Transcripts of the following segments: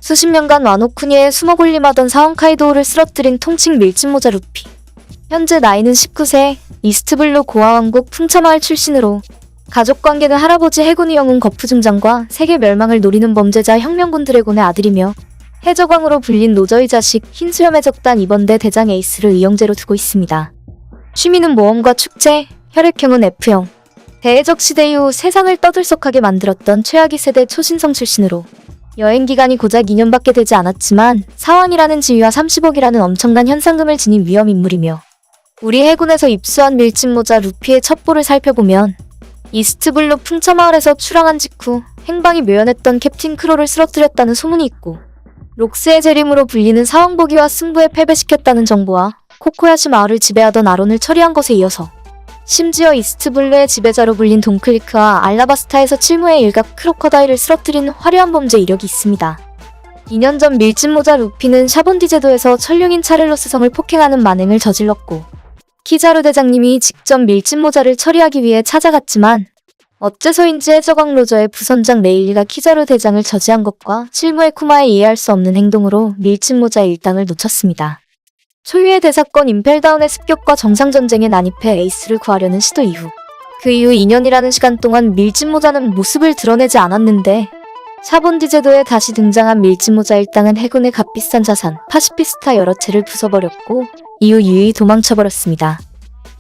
수십 년간 와노쿠니에 숨어골림하던 사원 카이도우를 쓰러뜨린 통칭 밀짚모자 루피. 현재 나이는 19세, 이스트블루 고아왕국 풍차마을 출신으로 가족관계는 할아버지 해군의 영웅 거푸 중장과 세계 멸망을 노리는 범죄자 혁명군 드래곤의 아들이며 해적왕으로 불린 노저의 자식 흰수염 해적단 2번대 대장 에이스를 의형제로 두고 있습니다. 취미는 모험과 축제, 혈액형은 F형. 대해적 시대 이후 세상을 떠들썩하게 만들었던 최악의 세대 초신성 출신으로 여행기간이 고작 2년밖에 되지 않았지만 사왕이라는 지위와 30억이라는 엄청난 현상금을 지닌 위험 인물이며 우리 해군에서 입수한 밀짚모자 루피의 첩보를 살펴보면 이스트블루 풍차마을에서 출항한 직후 행방이 묘연했던 캡틴 크로를 쓰러뜨렸다는 소문이 있고 록스의 재림으로 불리는 사왕보기와 승부에 패배시켰다는 정보와 코코야시 마을을 지배하던 아론을 처리한 것에 이어서 심지어 이스트블루의 지배자로 불린 돈클리크와 알라바스타에서 칠무의 일각 크로커다일을 쓰러뜨린 화려한 범죄 이력이 있습니다. 2년 전 밀짚모자 루피는 샤본디제도에서 천룡인 차를로스 성을 폭행하는 만행을 저질렀고 키자루 대장님이 직접 밀짚모자를 처리하기 위해 찾아갔지만 어째서인지 해적왕 로저의 부선장 레일리가 키자루 대장을 저지한 것과 칠무의 쿠마의 이해할 수 없는 행동으로 밀짚모자의 일당을 놓쳤습니다. 초유의 대사건 임펠다운의 습격과 정상전쟁에 난입해 에이스를 구하려는 시도 이후 그 이후 2년이라는 시간 동안 밀짚모자는 모습을 드러내지 않았는데 샤본디 제도에 다시 등장한 밀짚모자 일당은 해군의 값비싼 자산 파시피스타 여러 채를 부숴버렸고 이후 유유히 도망쳐버렸습니다.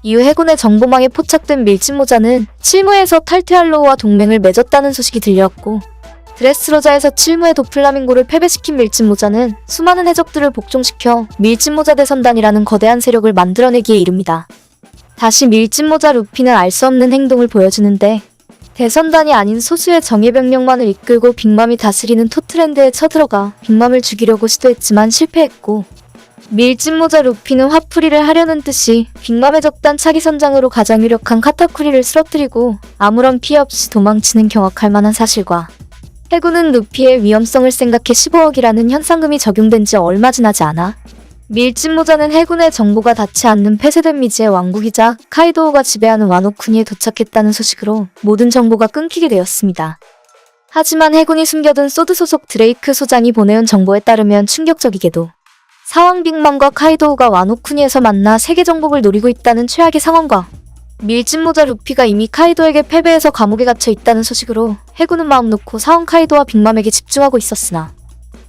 이후 해군의 정보망에 포착된 밀짚모자는 칠무에서 탈퇴할로우와 동맹을 맺었다는 소식이 들려왔고 드레스로자에서 칠무의 도플라밍고를 패배시킨 밀짚모자는 수많은 해적들을 복종시켜 밀짚모자 대선단이라는 거대한 세력을 만들어내기에 이릅니다. 다시 밀짚모자 루피는 알 수 없는 행동을 보여주는데 대선단이 아닌 소수의 정예병력만을 이끌고 빅맘이 다스리는 토트랜드에 쳐들어가 빅맘을 죽이려고 시도했지만 실패했고 밀짚모자 루피는 화풀이를 하려는 듯이 빅맘의 적단 차기 선장으로 가장 유력한 카타쿠리를 쓰러뜨리고 아무런 피해 없이 도망치는 경악할 만한 사실과 해군은 루피의 위험성을 생각해 15억이라는 현상금이 적용된 지 얼마 지나지 않아 밀짚모자는 해군의 정보가 닿지 않는 폐쇄된 미지의 왕국이자 카이도우가 지배하는 와노쿠니에 도착했다는 소식으로 모든 정보가 끊기게 되었습니다. 하지만 해군이 숨겨둔 소드 소속 드레이크 소장이 보내온 정보에 따르면 충격적이게도 사왕 빅맘과 카이도우가 와노쿠니에서 만나 세계 정복을 노리고 있다는 최악의 상황과 밀짚모자 루피가 이미 카이도에게 패배해서 감옥에 갇혀 있다는 소식으로 해군은 마음 놓고 사왕 카이도와 빅맘에게 집중하고 있었으나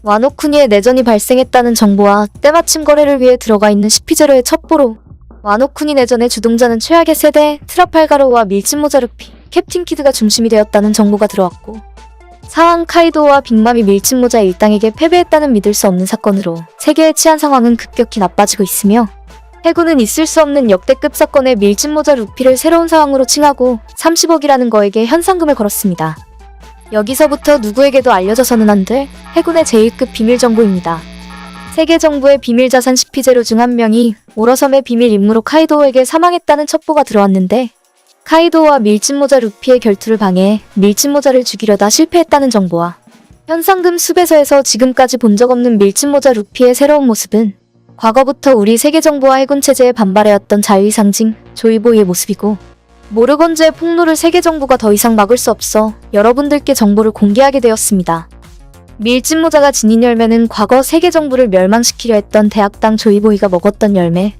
와노쿠니에 내전이 발생했다는 정보와 때마침 거래를 위해 들어가 있는 시피제로의 첩보로 와노쿠니 내전의 주동자는 최악의 세대 트라팔가로와 밀짚모자 루피, 캡틴 키드가 중심이 되었다는 정보가 들어왔고 사왕 카이도와 빅맘이 밀짚모자 일당에게 패배했다는 믿을 수 없는 사건으로 세계의 치안 상황은 급격히 나빠지고 있으며 해군은 있을 수 없는 역대급 사건의 밀짚모자 루피를 새로운 상황으로 칭하고 30억이라는 거액의 현상금을 걸었습니다. 여기서부터 누구에게도 알려져서는 안 될 해군의 제1급 비밀 정보입니다. 세계 정부의 비밀 자산 시피제로 중 한 명이 오러섬의 비밀 임무로 카이도우에게 사망했다는 첩보가 들어왔는데 카이도우와 밀짚모자 루피의 결투를 방해해 밀짚모자를 죽이려다 실패했다는 정보와 현상금 수배서에서 지금까지 본 적 없는 밀짚모자 루피의 새로운 모습은 과거부터 우리 세계 정부와 해군 체제에 반발해왔던 자유의 상징 조이보이의 모습이고 모르건즈의 폭로를 세계 정부가 더 이상 막을 수 없어 여러분들께 정보를 공개하게 되었습니다. 밀짚모자가 지닌 열매는 과거 세계 정부를 멸망시키려 했던 대학당 조이보이가 먹었던 열매,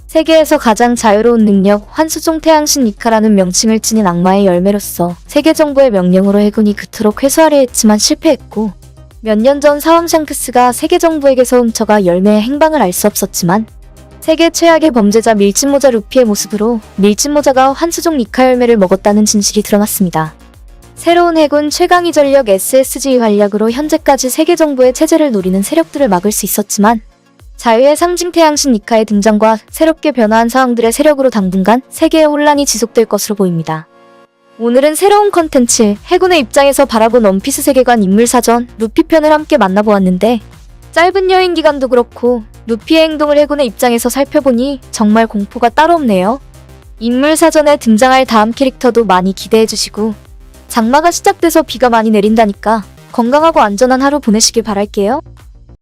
세계에서 가장 자유로운 능력 환수종 태양신 니카라는 명칭을 지닌 악마의 열매로서 세계 정부의 명령으로 해군이 그토록 회수하려 했지만 실패했고 몇 년 전 사왕 샹크스가 세계 정부에게서 훔쳐가 열매의 행방을 알 수 없었지만 세계 최악의 범죄자 밀짚모자 루피의 모습으로 밀짚모자가 환수종 니카 열매를 먹었다는 진실이 드러났습니다. 새로운 해군 최강위 전력 SSG 활약으로 현재까지 세계 정부의 체제를 노리는 세력들을 막을 수 있었지만 자유의 상징 태양신 니카의 등장과 새롭게 변화한 상황들의 세력으로 당분간 세계의 혼란이 지속될 것으로 보입니다. 오늘은 새로운 컨텐츠 해군의 입장에서 바라본 원피스 세계관 인물사전 루피편을 함께 만나보았는데 짧은 여행 기간도 그렇고 루피의 행동을 해군의 입장에서 살펴보니 정말 공포가 따로 없네요. 인물사전에 등장할 다음 캐릭터도 많이 기대해주시고 장마가 시작돼서 비가 많이 내린다니까 건강하고 안전한 하루 보내시길 바랄게요.